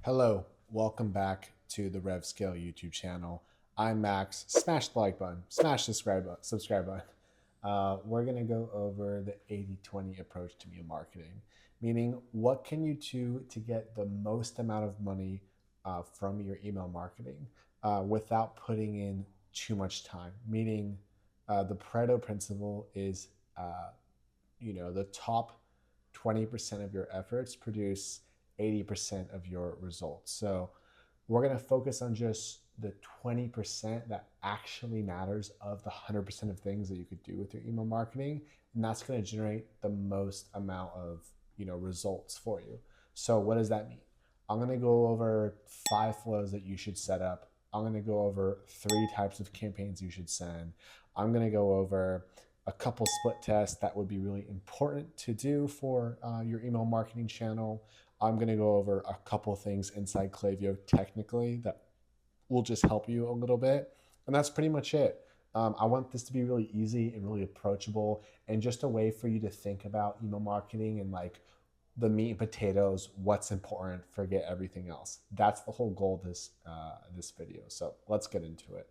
Hello, welcome back to the RevScale YouTube channel. I'm Max. Smash the like button, smash the subscribe button. We're going to go over the 80-20 approach to email marketing, meaning what can you do to get the most amount of money from your email marketing without putting in too much time, meaning the Pareto principle is the top 20% of your efforts produce 80% of your results. So we're going to focus on just the 20% that actually matters of the 100% of things that you could do with your email marketing, and that's going to generate the most amount of results for you. So what does that mean? I'm going to go over 5 flows that you should set up. I'm going to go over 3 types of campaigns you should send. I'm going to go over a couple split tests that would be really important to do for your email marketing channel. I'm going to go over a couple things inside Klaviyo technically that will just help you a little bit. And that's pretty much it. I want this to be really easy and really approachable and just a way for you to think about email marketing and like the meat and potatoes, what's important, forget everything else. That's the whole goal of this video. So let's get into it.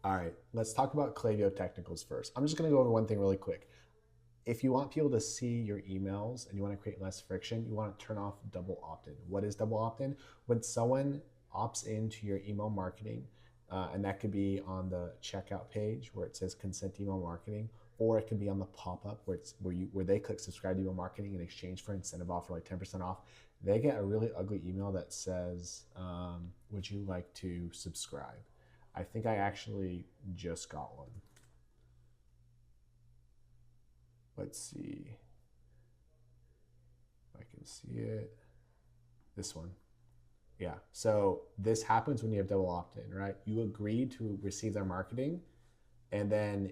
All right, let's talk about Klaviyo technicals first. I'm just going to go over one thing really quick. If you want people to see your emails and you want to create less friction, you want to turn off double opt-in. What is double opt-in? When someone opts into your email marketing, and that could be on the checkout page where it says consent email marketing, or it could be on the pop-up where they click subscribe to email marketing in exchange for incentive offer like 10% off. They get a really ugly email that says, would you like to subscribe? I think I actually just got one. Let's see if I can see it. This one. Yeah. So this happens when you have double opt-in, right? You agree to receive their marketing, and then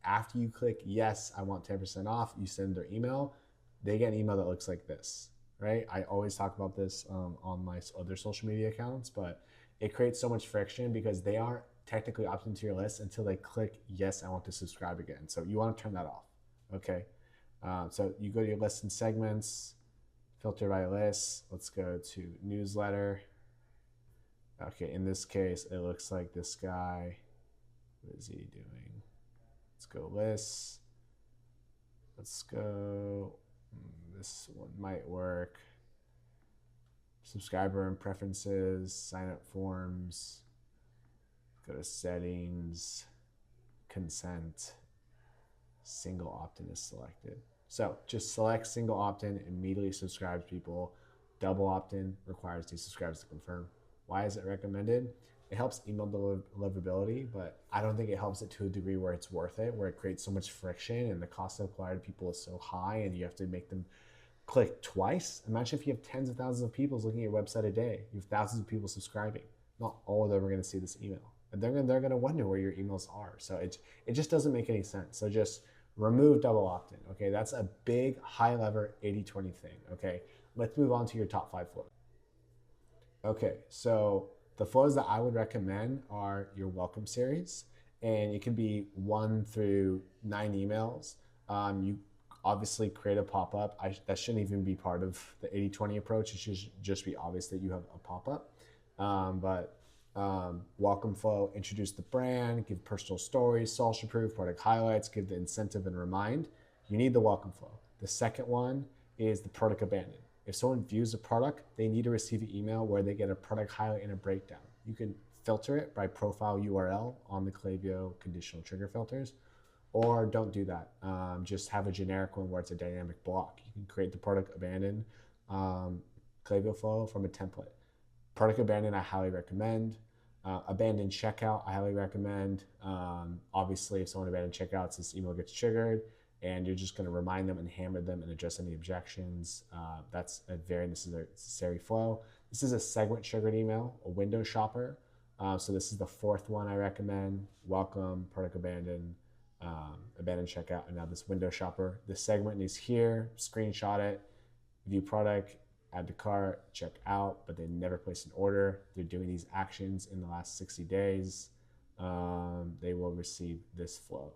after you click yes, I want 10% off, you send their email, they get an email that looks like this, right? I always talk about this on my other social media accounts, but it creates so much friction because they aren't technically opted into your list until they click yes, I want to subscribe again. So you want to turn that off. Okay. So you go to your list and segments, filter by list. Let's go to newsletter. Okay, in this case, it looks like this guy. What is he doing? Let's go lists. Let's go. This one might work. Subscriber and preferences, sign up forms. Go to settings, consent. Single opt-in is selected. So just select single opt-in, immediately subscribes people. Double opt-in requires these subscribers to confirm. Why is it recommended? It helps email deliverability, but I don't think it helps it to a degree where it's worth it, where it creates so much friction and the cost of acquiring people is so high and you have to make them click twice. Imagine if you have tens of thousands of people looking at your website a day. You have thousands of people subscribing. Not all of them are going to see this email. And they're going to wonder where your emails are. So it just doesn't make any sense. So just remove double opt-in. Okay, that's a big high level 80-20 thing. Okay, let's move on to your top 5 flows. Okay, so the flows that I would recommend are your welcome series, and it can be 1 through 9 emails. You obviously create a pop-up. That shouldn't even be part of the 80-20 approach. It should just be obvious that you have a pop-up. Welcome flow, introduce the brand, give personal stories, social proof, product highlights, give the incentive and remind. You need the welcome flow. The second one is the product abandon. If someone views a product, they need to receive an email where they get a product highlight and a breakdown. You can filter it by profile URL on the Klaviyo conditional trigger filters, or don't do that. Just have a generic one where it's a dynamic block. You can create the product abandon Klaviyo flow from a template. Product abandon, I highly recommend. Abandon checkout, I highly recommend. Obviously, if someone abandoned checkouts, this email gets triggered, and you're just going to remind them and hammer them and address any objections. That's a very necessary flow. This is a segment triggered email, a window shopper. So this is the 4th one I recommend. Welcome, product abandon, abandon checkout, and now this window shopper. The segment is here, screenshot it, view product, add to cart, check out, but they never place an order. They're doing these actions in the last 60 days. They will receive this flow,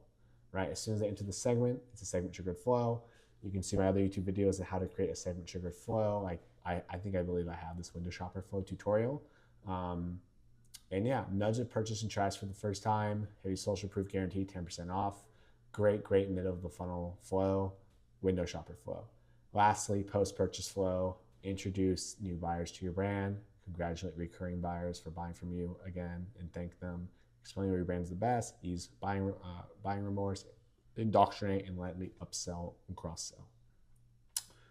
right? As soon as they enter the segment, it's a segment triggered flow. You can see my other YouTube videos on how to create a segment triggered flow. Like I believe I have this window shopper flow tutorial. And yeah, nudge it, purchase and tries for the first time. Heavy social proof guarantee, 10% off. Great middle of the funnel flow, window shopper flow. Lastly, post-purchase flow, introduce new buyers to your brand, congratulate recurring buyers for buying from you again and thank them. Explain why your brand is the best, ease buying remorse, indoctrinate and lightly upsell and cross-sell.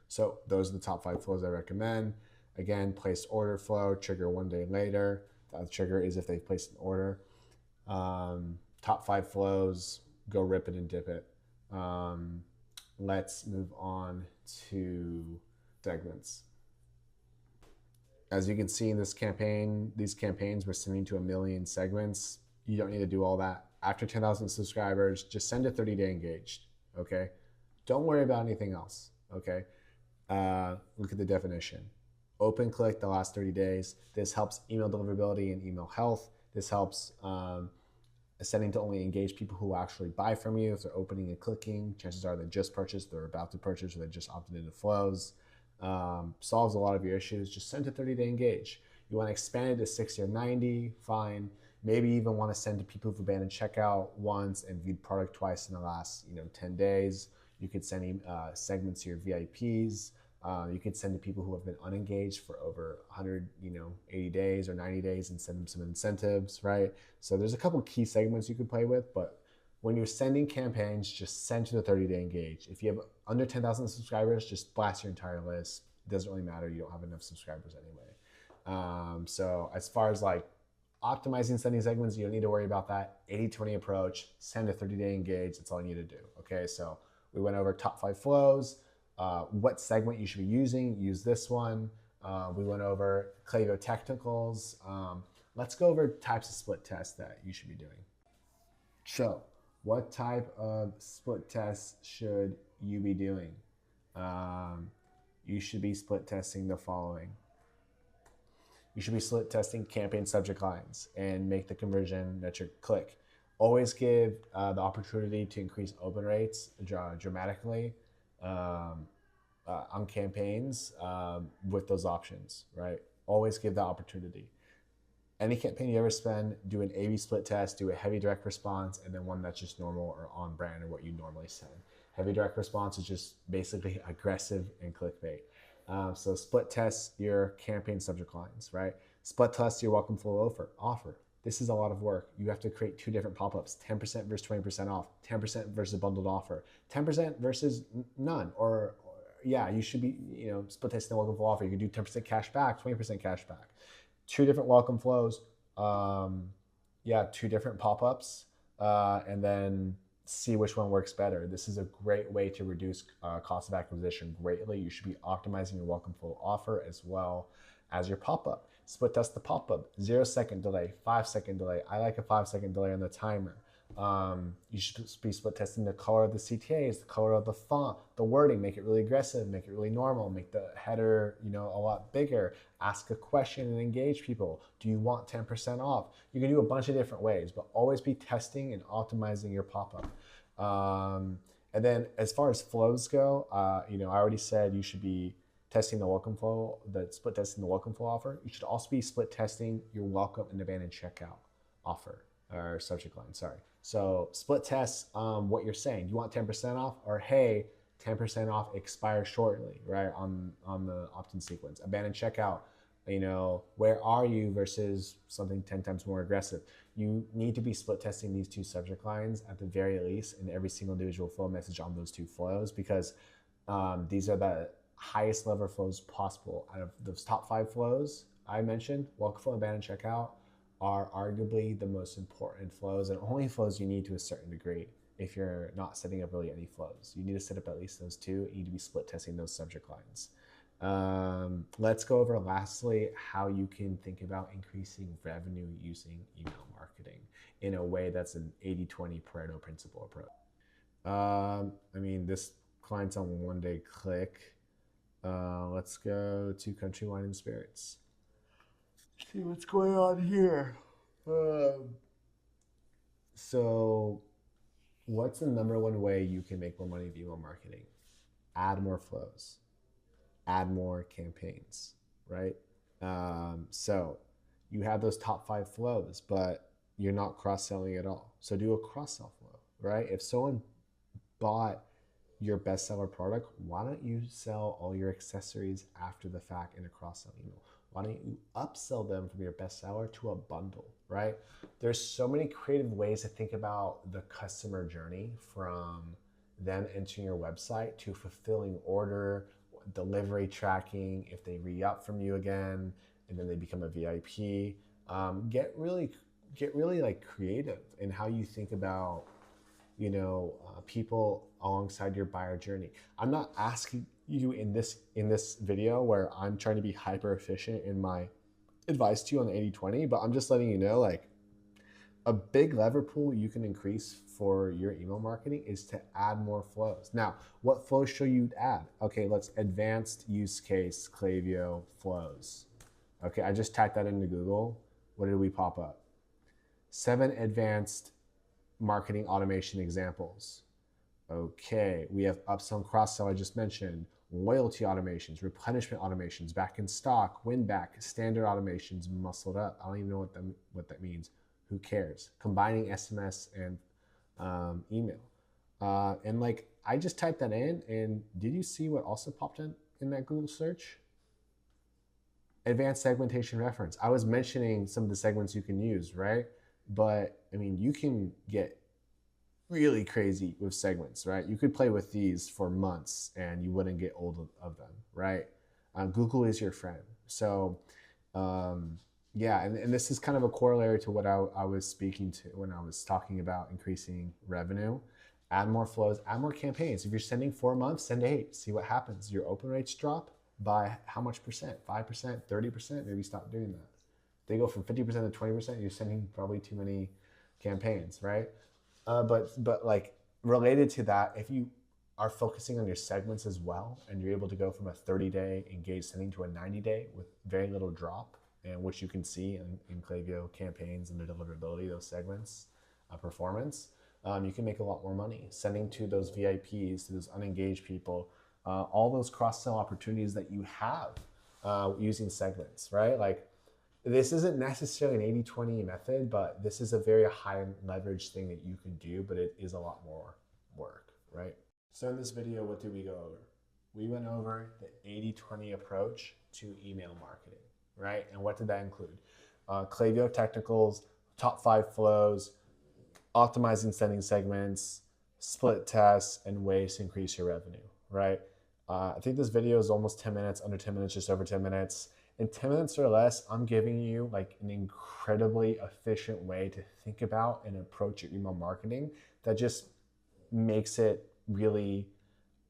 So those are the top 5 flows I recommend. Again, placed order flow, trigger 1 day later. The trigger is if they've placed an order. Top 5 flows, go rip it and dip it. Let's move on to segments. As you can see in this campaign, these campaigns we're sending to 1 million segments. You don't need to do all that. After 10,000 subscribers, just send a 30-day engaged, okay? Don't worry about anything else, okay? Look at the definition. Open click the last 30 days. This helps email deliverability and email health. This helps setting to only engage people who actually buy from you. If they're opening and clicking, chances are they just purchased, they're about to purchase, or they just opted into flows. Solves a lot of your issues. Just send a 30-day engage. You want to expand it to 60 or 90, fine. Maybe even want to send to people who've abandoned checkout once and viewed product twice in the last 10 days. You could send segments to your VIPs. You could send to people who have been unengaged for over 180 days or 90 days and send them some incentives, right? So there's a couple key segments you could play with, but when you're sending campaigns, just send to the 30-day engage. If you have under 10,000 subscribers, just blast your entire list. It doesn't really matter. You don't have enough subscribers anyway. So as far as like optimizing sending segments, you don't need to worry about that. 80-20 approach, send a 30-day engage. That's all you need to do. Okay, so we went over top 5 flows. What segment you should be using, use this one. We went over Klaviyo technicals. Let's go over types of split tests that you should be doing. So what type of split tests should you be doing? You should be split testing the following. You should be split testing campaign subject lines and make the conversion metric click. Always give the opportunity to increase open rates dramatically on campaigns with those options, right? Always give the opportunity. Any campaign you ever spend, do an A/B split test, do a heavy direct response, and then one that's just normal or on brand or what you normally send. Heavy direct response is just basically aggressive and clickbait. So split test your campaign subject lines, right? Split test your welcome flow offer. This is a lot of work. You have to create 2 different pop-ups, 10% versus 20% off, 10% versus a bundled offer, 10% versus none, or yeah, you should be, split testing the welcome flow offer. You can do 10% cash back, 20% cash back. 2 different welcome flows, 2 different pop-ups, and then see which one works better. This is a great way to reduce cost of acquisition greatly. You should be optimizing your welcome flow offer as well as your pop-up. Split test the pop-up, 0-second delay, 5-second delay. I like a 5-second delay on the timer. You should be split testing the color of the CTAs, the color of the font, the wording, make it really aggressive, make it really normal, make the header, a lot bigger, ask a question and engage people. Do you want 10% off? You can do a bunch of different ways, but always be testing and optimizing your pop-up. And then as far as flows go, I already said you should be testing the welcome flow, the split testing the welcome flow offer. You should also be split testing your welcome and abandoned checkout offer or subject line, sorry. So split test what you're saying. You want 10% off, or hey, 10% off expires shortly, right? On the opt-in sequence. Abandoned checkout, where are you versus something 10 times more aggressive. You need to be split testing these 2 subject lines at the very least in every single individual flow message on those 2 flows, because these are the highest level flows possible. Out of those top 5 flows I mentioned, welcome flow, abandoned checkout are arguably the most important flows, and only flows you need to a certain degree. If you're not setting up really any flows, you need to set up at least those 2. You need to be split testing those subject lines. Let's go over lastly how you can think about increasing revenue using email marketing in a way that's an 80-20 Pareto principle approach. This client's on 1-day click. Let's go to Country Wine and Spirits. See what's going on here. So what's the number one way you can make more money with email marketing? Add more flows. Add more campaigns. right? So you have those top 5 flows, but you're not cross-selling at all. So do a cross-sell flow, right? If someone bought your bestseller product, why don't you sell all your accessories after the fact in a cross-sell email? Why don't you upsell them from your bestseller to a bundle, right? There's so many creative ways to think about the customer journey, from them entering your website to fulfilling order, delivery tracking, if they re-up from you again, and then they become a VIP. Get really like creative in how you think about people alongside your buyer journey. I'm not asking you in this video where I'm trying to be hyper efficient in my advice to you on the 80/20, but I'm just letting you know, like, a big lever pool you can increase for your email marketing is to add more flows. Now, what flows should you add? Okay, let's advanced use case Klaviyo flows. Okay, I just typed that into Google. What did we pop up? 7 advanced marketing automation examples. Okay, we have upsell and cross-sell I just mentioned, loyalty automations, replenishment automations, back in stock, win back, standard automations, muscled up. I don't even know what that means. Who cares? Combining SMS and email. And like, I just typed that in, and did you see what also popped in that Google search? Advanced segmentation reference. I was mentioning some of the segments you can use, right? But I mean, you can get really crazy with segments, right? You could play with these for months and you wouldn't get old of them, right? Google is your friend. So yeah, and this is kind of a corollary to what I was speaking to when I was talking about increasing revenue. Add more flows, add more campaigns. If you're sending 4 months, send 8, see what happens. Your open rates drop by how much percent? 5%, 30%? Maybe stop doing that. They go from 50% to 20%, you're sending probably too many campaigns, right? But like, related to that, if you are focusing on your segments as well, and you're able to go from a 30-day engaged sending to a 90-day with very little drop, and which you can see in Klaviyo campaigns and the deliverability of those segments performance, you can make a lot more money sending to those VIPs, to those unengaged people, all those cross-sell opportunities that you have using segments, right? Like, this isn't necessarily an 80/20 method, but this is a very high leverage thing that you can do, but it is a lot more work, right? So in this video, what did we go over? We went over the 80/20 approach to email marketing, right? And what did that include? Klaviyo technicals, top 5 flows, optimizing sending segments, split tests, and ways to increase your revenue, right? I think this video is almost 10 minutes, under 10 minutes, just over 10 minutes. In 10 minutes or less, I'm giving you like an incredibly efficient way to think about and approach your email marketing that just makes it really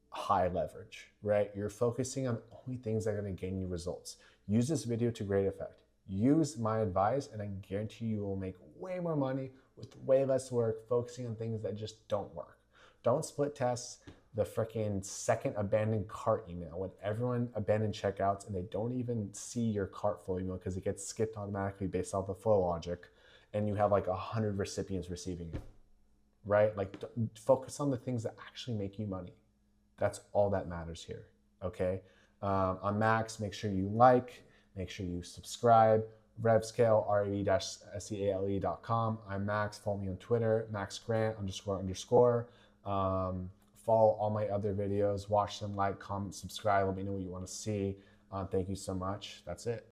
high leverage, right? You're focusing on only things that are going to gain you results. Use this video to great effect. Use my advice, and I guarantee you will make way more money with way less work, focusing on things that just don't work. Don't split test the freaking second abandoned cart email when everyone abandoned checkouts and they don't even see your cart flow email because it gets skipped automatically based off the flow logic, and you have like 100 recipients receiving it, right? Like, focus on the things that actually make you money. That's all that matters here, okay? I'm Max. Make sure you like, make sure you subscribe. RevScale, rev-scale.com. I'm Max. Follow me on Twitter, maxgrant__. Follow all my other videos. Watch them, like, comment, subscribe. Let me know what you want to see. Thank you so much. That's it.